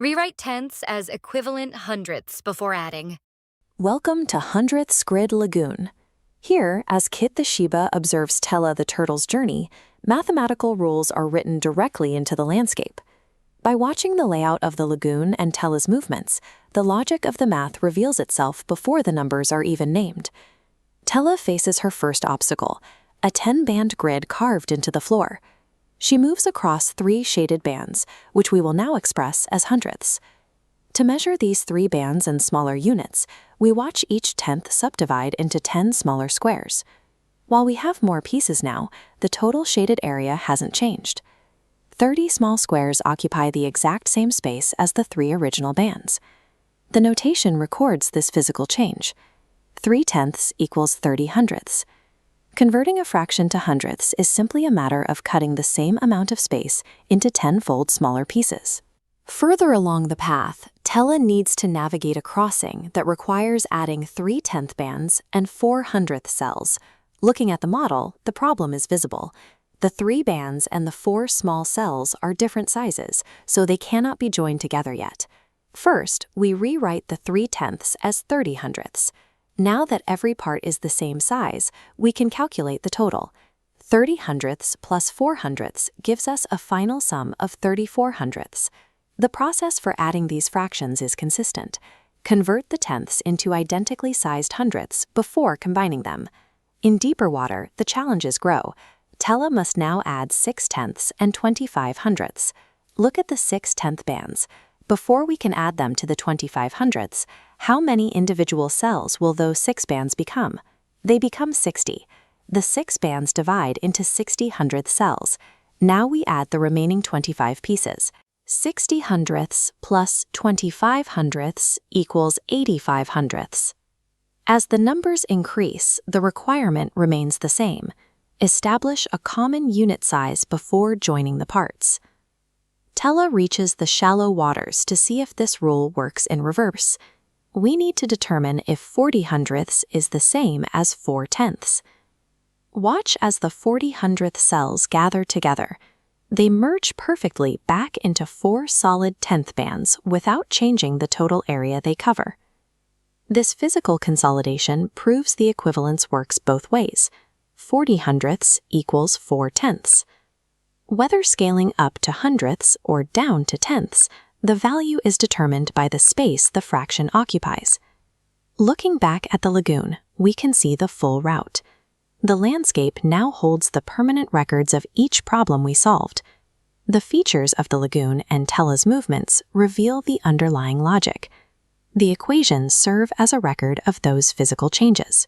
Rewrite tenths as equivalent hundredths before adding. Welcome to Hundredths Grid Lagoon. Here, as Kit the Shiba observes Tella the turtle's journey, mathematical rules are written directly into the landscape. By watching the layout of the lagoon and Tella's movements, the logic of the math reveals itself before the numbers are even named. Tella faces her first obstacle, a 10-band grid carved into the floor. She moves across 3 shaded bands, which we will now express as hundredths. To measure these 3 bands in smaller units, we watch each tenth subdivide into 10 smaller squares. While we have more pieces now, the total shaded area hasn't changed. 30 small squares occupy the exact same space as the 3 original bands. The notation records this physical change. 3 tenths equals 30 hundredths. Converting a fraction to hundredths is simply a matter of cutting the same amount of space into 10-fold smaller pieces. Further along the path, Tella needs to navigate a crossing that requires adding 3 tenth bands and 4 hundredth cells. Looking at the model, the problem is visible. The 3 bands and the 4 small cells are different sizes, so they cannot be joined together yet. First, we rewrite the 3 tenths as 30 hundredths. Now that every part is the same size, we can calculate the total. 30 hundredths plus 4 hundredths gives us a final sum of 34 hundredths. The process for adding these fractions is consistent. Convert the tenths into identically sized hundredths before combining them. In deeper water, the challenges grow. Tella must now add 6 tenths and 25 hundredths. Look at the 6 tenth bands. Before we can add them to the 25 hundredths, how many individual cells will those 6 bands become? They become 60. The 6 bands divide into 60 hundredth cells. Now we add the remaining 25 pieces. 60 hundredths plus 25 hundredths equals 85 hundredths. As the numbers increase, the requirement remains the same. Establish a common unit size before joining the parts. Tella reaches the shallow waters to see if this rule works in reverse. We need to determine if 40 hundredths is the same as 4 tenths. Watch as the 40 hundredth cells gather together. They merge perfectly back into 4 solid tenth bands without changing the total area they cover. This physical consolidation proves the equivalence works both ways. 40 hundredths equals 4 tenths. Whether scaling up to hundredths or down to tenths, the value is determined by the space the fraction occupies. Looking back at the lagoon, we can see the full route. The landscape now holds the permanent records of each problem we solved. The features of the lagoon and Tella's movements reveal the underlying logic. The equations serve as a record of those physical changes.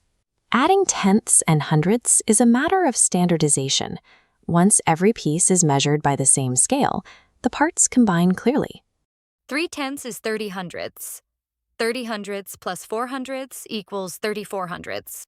Adding tenths and hundredths is a matter of standardization. Once every piece is measured by the same scale, the parts combine clearly. 3 tenths is 30 hundredths. 30 hundredths plus 4 hundredths equals 34 hundredths.